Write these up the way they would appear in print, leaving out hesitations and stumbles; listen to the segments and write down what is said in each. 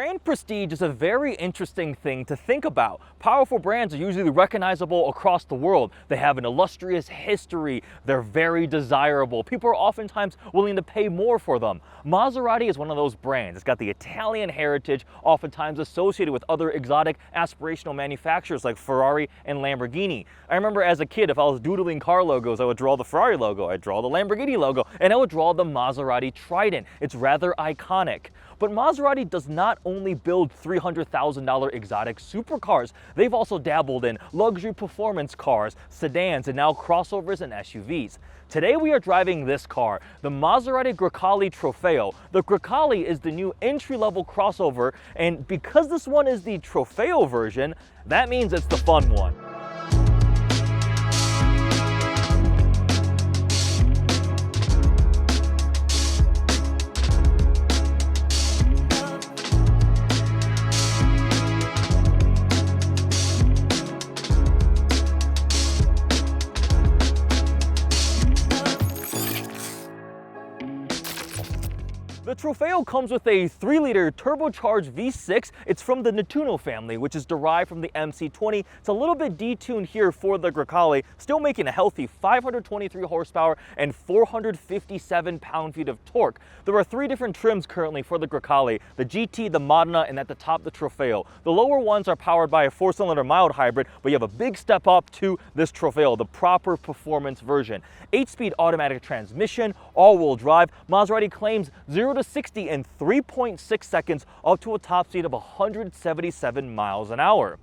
Brand prestige is a very interesting thing to think about. Powerful brands are usually recognizable across the world. They have an illustrious history. They're very desirable. People are oftentimes willing to pay more for them. Maserati is one of those brands. It's got the Italian heritage, oftentimes associated with other exotic aspirational manufacturers like Ferrari and Lamborghini. I remember as a kid, if I was doodling car logos, I would draw the Ferrari logo, I'd draw the Lamborghini logo, and I would draw the Maserati Trident. It's rather iconic. But Maserati does not only build $300,000 exotic supercars, they've also dabbled in luxury performance cars, sedans, and now crossovers and SUVs. Today we are driving this car, the Maserati Grecale Trofeo. The Grecale is the new entry-level crossover, and because this one is the Trofeo version, that means it's the fun one. The Trofeo comes with a 3-liter turbocharged V6. It's from the Nettuno family, which is derived from the MC20. It's a little bit detuned here for the Grecale, still making a healthy 523 horsepower and 457 pound-feet of torque. There are 3 different trims currently for the Grecale: the GT, the Modena, and at the top, the Trofeo. The lower ones are powered by a 4-cylinder mild hybrid, but you have a big step up to this Trofeo, the proper performance version. 8-speed automatic transmission, all-wheel drive. Maserati claims 0 to 60 in 3.6 seconds, up to a top speed of 177 miles an hour.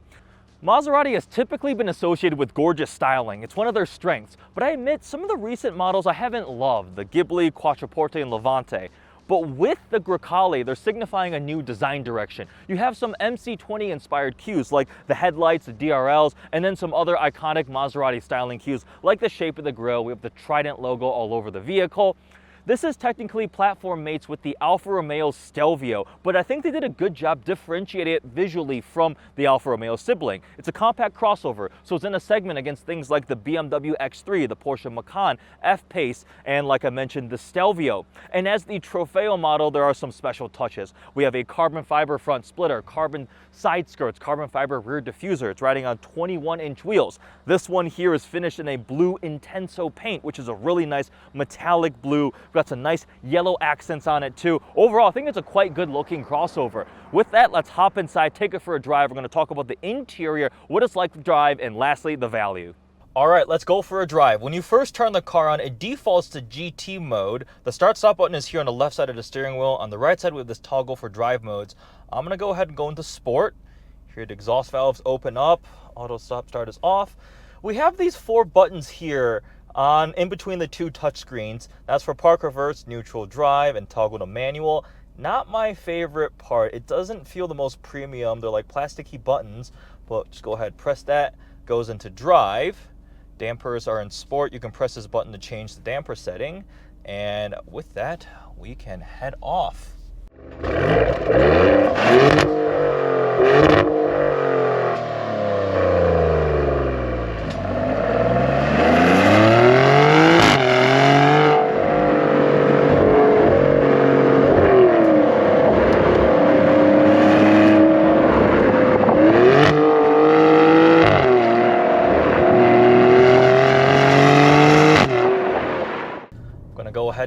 Maserati has typically been associated with gorgeous styling. It's one of their strengths, but I admit some of the recent models I haven't loved, the Ghibli, Quattroporte, and Levante. But with the Grecale, they're signifying a new design direction. You have some MC20 inspired cues like the headlights, the DRLs, and then some other iconic Maserati styling cues like the shape of the grille. We have the Trident logo all over the vehicle. This is technically platform mates with the Alfa Romeo Stelvio, but I think they did a good job differentiating it visually from the Alfa Romeo sibling. It's a compact crossover, so it's in a segment against things like the BMW X3, the Porsche Macan, F-Pace, and like I mentioned, the Stelvio. And as the Trofeo model, there are some special touches. We have a carbon fiber front splitter, carbon side skirts, carbon fiber rear diffuser. It's riding on 21-inch wheels. This one here is finished in a blue Intenso paint, which is a really nice metallic blue. Got some nice yellow accents on it too. Overall, I think it's a quite good looking crossover. With that, let's hop inside, take it for a drive. We're going to talk about the interior, what it's like to drive, and lastly, the value. All right, let's go for a drive. When you first turn the car on, it defaults to GT mode. The start-stop button is here on the left side of the steering wheel. On the right side, we have this toggle for drive modes. I'm going to go ahead and go into sport. Here, the exhaust valves open up. Auto stop start is off. We have these 4 buttons here in between the 2 touchscreens. That's for park reverse, neutral drive, and toggle to manual. Not my favorite part. It doesn't feel the most premium. They're like plasticky buttons, but just go ahead, press that, goes into drive. Dampers are in sport. You can press this button to change the damper setting. And with that, we can head off.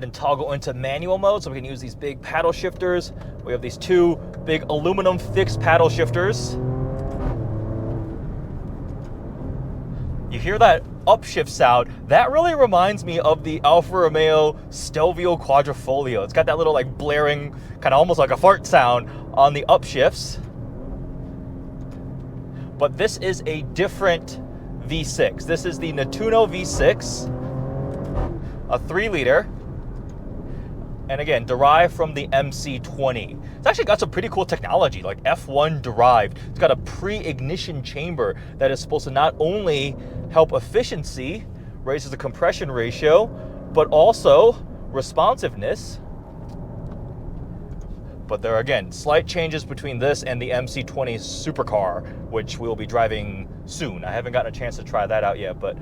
And toggle into manual mode so we can use these big paddle shifters. We have these 2 big aluminum fixed paddle shifters. You hear that upshift sound? That really reminds me of the Alfa Romeo Stelvio Quadrifoglio. It's got that little like blaring, kind of almost like a fart sound on the upshifts. But this is a different V6. This is the Nettuno V6, a 3-liter. And again, derived from the MC20. It's actually got some pretty cool technology, like F1 derived. It's got a pre-ignition chamber that is supposed to not only help efficiency, raises the compression ratio, but also responsiveness. But there are, again, slight changes between this and the MC20 supercar, which we'll be driving soon. I haven't gotten a chance to try that out yet, but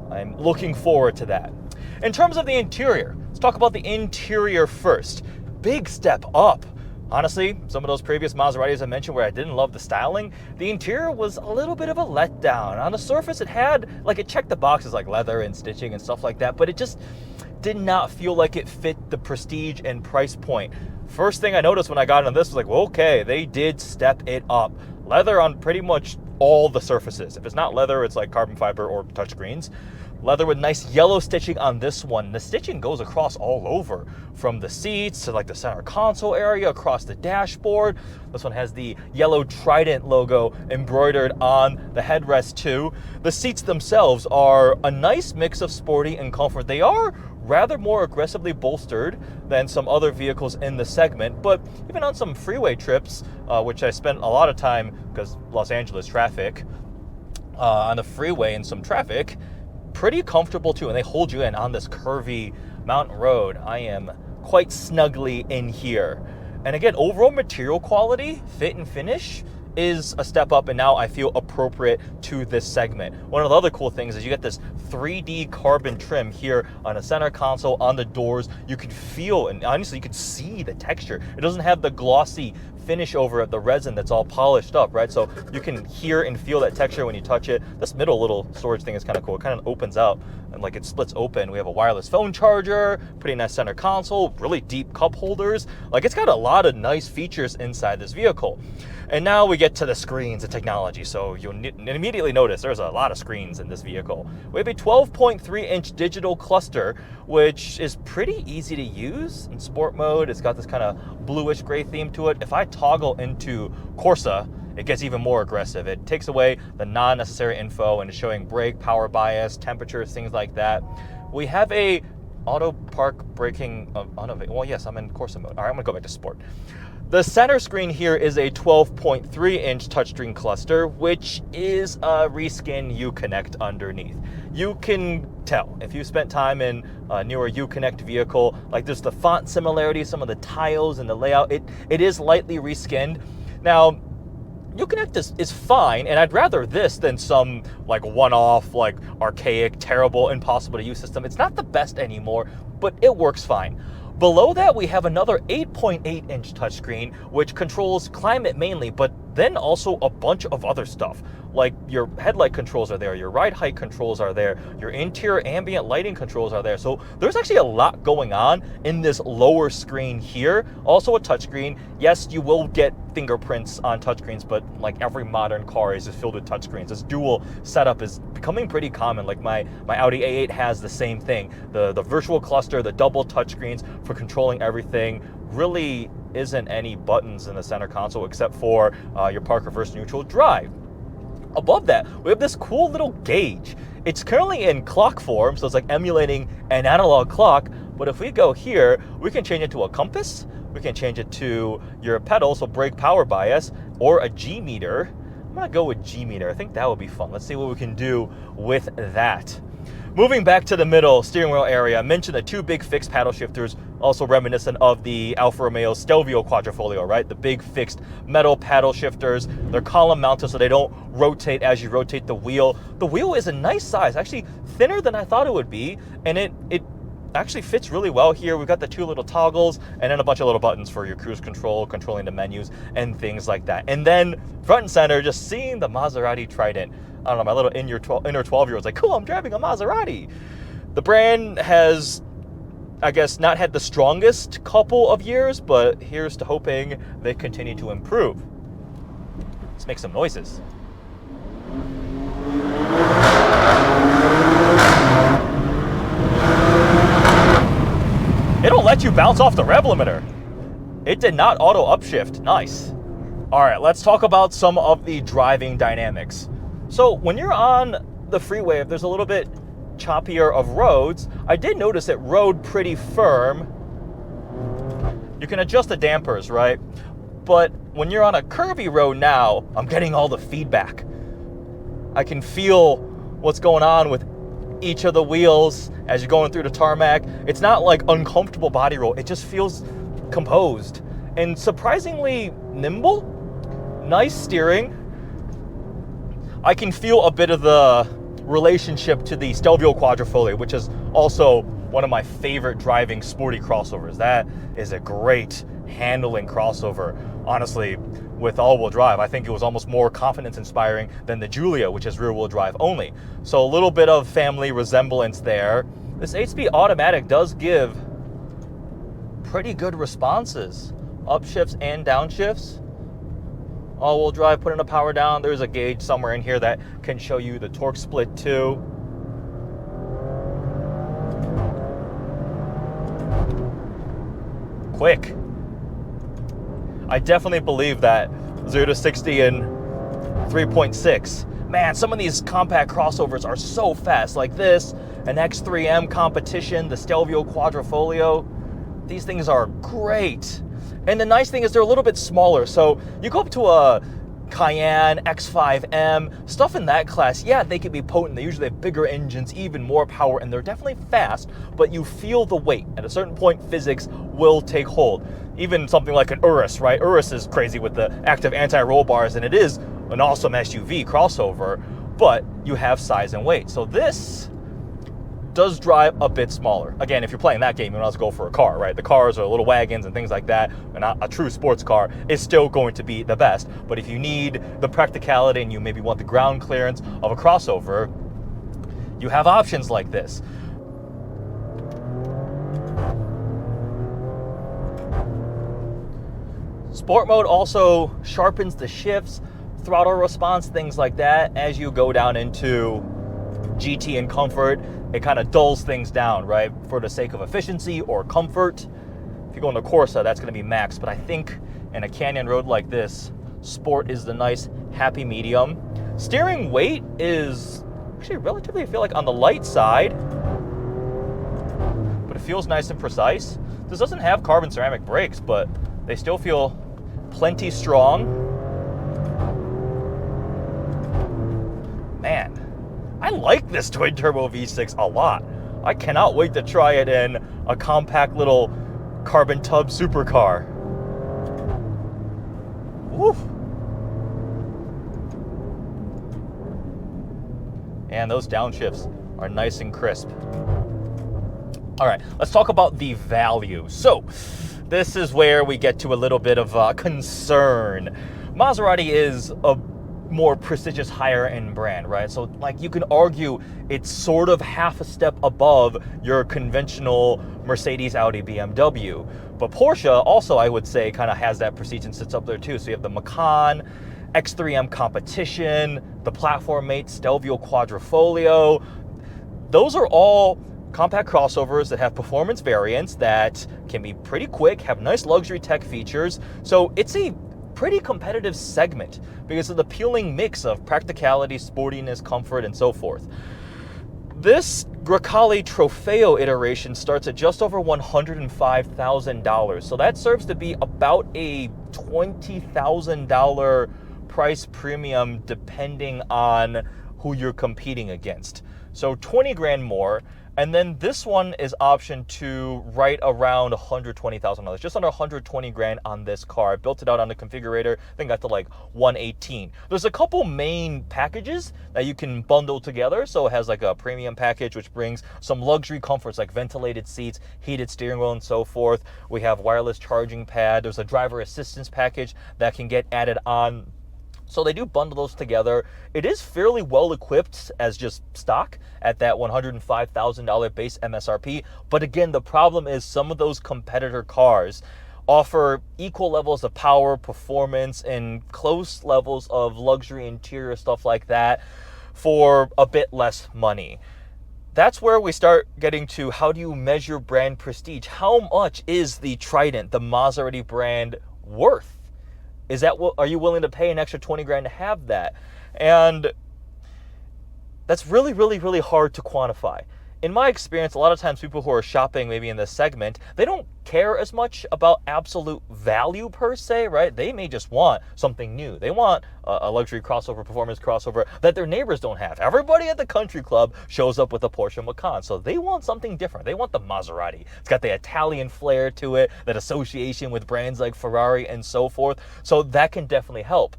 I'm looking forward to that. In terms of the interior, let's talk about the interior first. Big step up. Honestly, some of those previous Maseratis I mentioned where I didn't love the styling, the interior was a little bit of a letdown. On the surface, it had, like, it checked the boxes like leather and stitching and stuff like that, but it just did not feel like it fit the prestige and price point. First thing I noticed when I got into this was like, well, okay, they did step it up. Leather on pretty much all the surfaces. If it's not leather, it's like carbon fiber or touchscreens. Leather with nice yellow stitching on this one. The stitching goes across all over, from the seats to like the center console area, across the dashboard. This one has the yellow Trident logo embroidered on the headrest too. The seats themselves are a nice mix of sporty and comfort. They are rather more aggressively bolstered than some other vehicles in the segment, but even on some freeway trips, which I spent a lot of time because Los Angeles traffic, on the freeway in some traffic, pretty comfortable too, and they hold you in on this curvy mountain road. I am quite snugly in here. And again, overall material quality, fit and finish is a step up, and now I feel appropriate to this segment. One of the other cool things is you get this 3D carbon trim here on the center console, on the doors. You can feel, and honestly, you can see the texture. It doesn't have the glossy finish over it, the resin that's all polished up, right? So you can hear and feel that texture when you touch it. This middle little storage thing is kind of cool. It kind of opens out and like it splits open. We have a wireless phone charger, pretty nice center console, really deep cup holders. Like, it's got a lot of nice features inside this vehicle. And now we get to the screens and technology. So you'll immediately notice there's a lot of screens in this vehicle. We have a 12.3-inch digital cluster, which is pretty easy to use in sport mode. It's got this kind of bluish gray theme to it. If I toggle into Corsa, it gets even more aggressive. It takes away the non-necessary info and is showing brake, power bias, temperatures, things like that. We have a auto park braking, well, yes, I'm in Corsa mode. All right, I'm gonna go back to sport. The center screen here is a 12.3-inch touchscreen cluster, which is a reskin Uconnect underneath. You can tell if you spent time in a newer Uconnect vehicle, like there's the font similarity, some of the tiles and the layout, it is lightly reskinned. Now, Uconnect is fine, and I'd rather this than some like one-off, like archaic, terrible, impossible to use system. It's not the best anymore, but it works fine. Below that, we have another 8.8-inch touchscreen, which controls climate mainly, but then also a bunch of other stuff. Like your headlight controls are there, your ride height controls are there, your interior ambient lighting controls are there. So there's actually a lot going on in this lower screen here. Also a touchscreen. Yes, you will get fingerprints on touchscreens, but like every modern car is just filled with touchscreens. This dual setup is becoming pretty common. Like my Audi A8 has the same thing. The virtual cluster, the double touchscreens for controlling everything. Really isn't any buttons in the center console except for your park, reverse, neutral, drive. Above that, we have this cool little gauge. It's currently in clock form, so it's like emulating an analog clock, but if we go here, we can change it to a compass, we can change it to your pedal, so brake, power bias, or a G meter. I'm gonna go with G meter. I think that would be fun. Let's see what we can do with that. Moving back to the middle steering wheel area, I mentioned the two big fixed paddle shifters, also reminiscent of the Alfa Romeo Stelvio Quadrifoglio, right? The big fixed metal paddle shifters. They're column mounted so they don't rotate as you rotate the wheel. The wheel is a nice size, actually thinner than I thought it would be, and it actually fits really well here. We've got the two little toggles and then a bunch of little buttons for your cruise control, controlling the menus and things like that. And then front and center, just seeing the Maserati Trident. I don't know, my little inner 12-year-old's like, cool, I'm driving a Maserati. The brand has, I guess, not had the strongest couple of years, but here's to hoping they continue to improve. Let's make some noises. It'll let you bounce off the rev limiter. It did not auto upshift. Nice. All right, let's talk about some of the driving dynamics. So when you're on the freeway, if there's a little bit choppier of roads, I did notice it rode pretty firm. You can adjust the dampers, right? But when you're on a curvy road now, I'm getting all the feedback. I can feel what's going on with each of the wheels as you're going through the tarmac. It's not like uncomfortable body roll. It just feels composed and surprisingly nimble. Nice steering. I can feel a bit of the relationship to the Stelvio Quadrifoglio, which is also one of my favorite driving sporty crossovers. That is a great handling crossover. Honestly, with all-wheel drive, I think it was almost more confidence-inspiring than the Giulia, which is rear-wheel drive only. So a little bit of family resemblance there. This 8-speed automatic does give pretty good responses. Upshifts and downshifts. All-wheel drive, putting the power down. There's a gauge somewhere in here that can show you the torque split too. Quick. I definitely believe that 0 to 60 in 3.6. Man, some of these compact crossovers are so fast, like this, an X3M Competition, the Stelvio Quadrifoglio. These things are great. And the nice thing is they're a little bit smaller. So you go up to a Cayenne, X5M, stuff in that class, yeah, they can be potent. They usually have bigger engines, even more power, and they're definitely fast, but you feel the weight. At a certain point, physics will take hold. Even something like an Urus, right? Urus is crazy with the active anti-roll bars, and it is an awesome SUV crossover, but you have size and weight. So this does drive a bit smaller. Again, if you're playing that game, you want to go for a car, right? The cars are little wagons and things like that, and a true sports car is still going to be the best. But if you need the practicality and you maybe want the ground clearance of a crossover, you have options like this. Sport mode also sharpens the shifts, throttle response, things like that. As you go down into GT and comfort, it kind of dulls things down, right? For the sake of efficiency or comfort. If you go into Corsa, that's going to be max. But I think in a canyon road like this, sport is the nice happy medium. Steering weight is actually relatively, I feel like, on the light side, but it feels nice and precise. This doesn't have carbon ceramic brakes, but they still feel plenty strong. Man, I like this twin turbo V6 a lot. I cannot wait to try it in a compact little carbon tub supercar. Woof. And those downshifts are nice and crisp. All right, let's talk about the value. So this is where we get to a little bit of concern. Maserati is a more prestigious, higher end brand, right? So like you can argue it's sort of half a step above your conventional Mercedes, Audi, BMW. But Porsche also, I would say, kind of has that prestige and sits up there too. So you have the Macan, X3M Competition, the platform mate Stelvio Quadrifoglio. Those are all compact crossovers that have performance variants that can be pretty quick, have nice luxury tech features. So it's a pretty competitive segment because of the appealing mix of practicality, sportiness, comfort, and so forth. This Grecale Trofeo iteration starts at just over $105,000. So that serves to be about a $20,000 price premium depending on who you're competing against. So 20 grand more. And then this one is optioned to right around $120,000, just under 120 grand on this car. I built it out on the configurator, I think got to like 118. There's a couple main packages that you can bundle together. So it has like a premium package, which brings some luxury comforts like ventilated seats, heated steering wheel, and so forth. We have wireless charging pad. There's a driver assistance package that can get added on. So they do bundle those together. It is fairly well equipped as just stock at that $105,000 base MSRP. But again, the problem is some of those competitor cars offer equal levels of power, performance, and close levels of luxury interior, stuff like that, for a bit less money. That's where we start getting to how do you measure brand prestige? How much is the Trident, the Maserati brand, worth? Is that what, are you willing to pay an extra 20 grand to have that? And that's really, really, really hard to quantify. In my experience, a lot of times people who are shopping maybe in this segment, they don't care as much about absolute value per se, right? They may just want something new. They want a luxury crossover, performance crossover that their neighbors don't have. Everybody at the country club shows up with a Porsche Macan, so they want something different. They want the Maserati. It's got the Italian flair to it, that association with brands like Ferrari and so forth, so that can definitely help.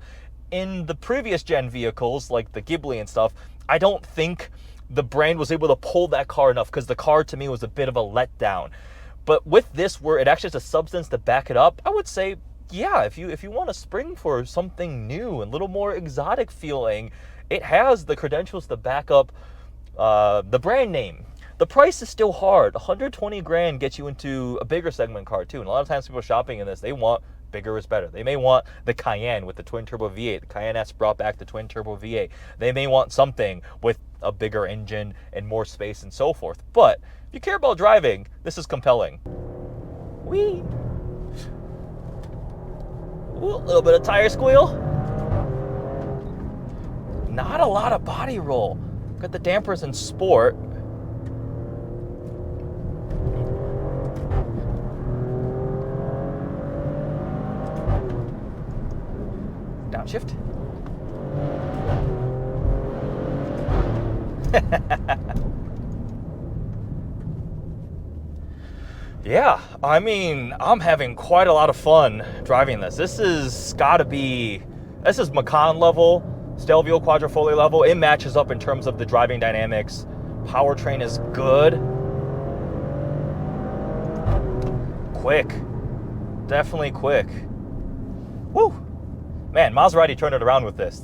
In the previous gen vehicles, like the Ghibli and stuff, I don't think the brand was able to pull that car enough because the car to me was a bit of a letdown. But with this, where it actually has a substance to back it up, I would say, yeah, if you want to spring for something new and a little more exotic feeling, it has the credentials to back up the brand name. The price is still hard. 120 grand gets you into a bigger segment car too. And a lot of times people shopping in this, they want bigger is better. They may want the Cayenne with the twin turbo V8. The Cayenne S brought back the twin turbo V8. They may want something with a bigger engine and more space and so forth. But if you care about driving, this is compelling. Whee! Ooh, a little bit of tire squeal. Not a lot of body roll. Got the dampers in sport. Downshift. Yeah, I mean, I'm having quite a lot of fun driving this. This is Macan level, Stelvio Quadrifoglio level. It matches up in terms of the driving dynamics. Powertrain is good. Quick. Definitely quick. Woo! Man, Maserati turned it around with this.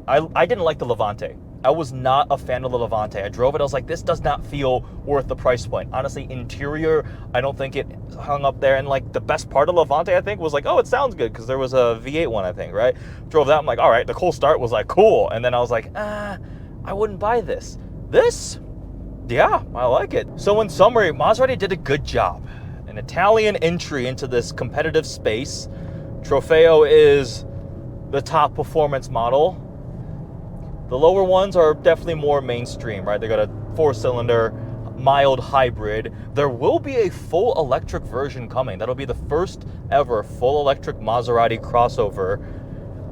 I didn't like the Levante. I was not a fan of the Levante. I drove it, I was like, this does not feel worth the price point. Honestly, interior, I don't think it hung up there. And like the best part of Levante, I think, was like, oh, it sounds good, because there was a V8 one, I think, right? Drove that, I'm like, all right, the cold start was like, cool. And then I was like, I wouldn't buy this. This, yeah, I like it. So in summary, Maserati did a good job. An Italian entry into this competitive space. Trofeo is the top performance model. The lower ones are definitely more mainstream, right? They got a 4-cylinder, mild hybrid. There will be a full electric version coming. That'll be the first ever full electric Maserati crossover.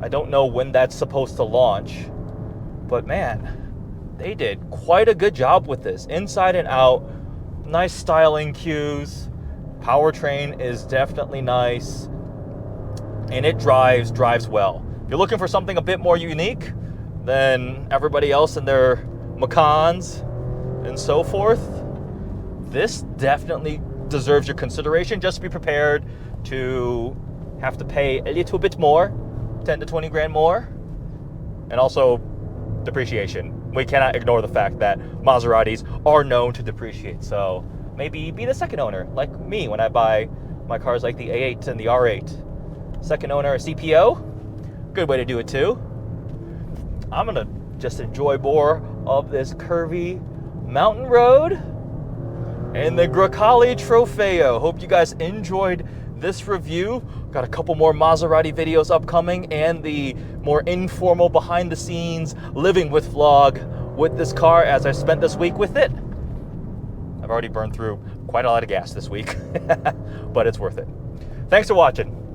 I don't know when that's supposed to launch, but man, they did quite a good job with this. Inside and out, nice styling cues. Powertrain is definitely nice, and it drives well. If you're looking for something a bit more unique than everybody else in their Macans and so forth, this definitely deserves your consideration. Just be prepared to have to pay a little bit more, 10 to 20 grand more, and also depreciation. We cannot ignore the fact that Maseratis are known to depreciate, so maybe be the second owner, like me when I buy my cars like the A8 and the R8. Second owner, a CPO, good way to do it too. I'm gonna just enjoy more of this curvy mountain road and the Grecale Trofeo. Hope you guys enjoyed this review. Got a couple more Maserati videos upcoming and the more informal behind the scenes living with vlog with this car as I spent this week with it. I've already burned through quite a lot of gas this week, but it's worth it. Thanks for watching.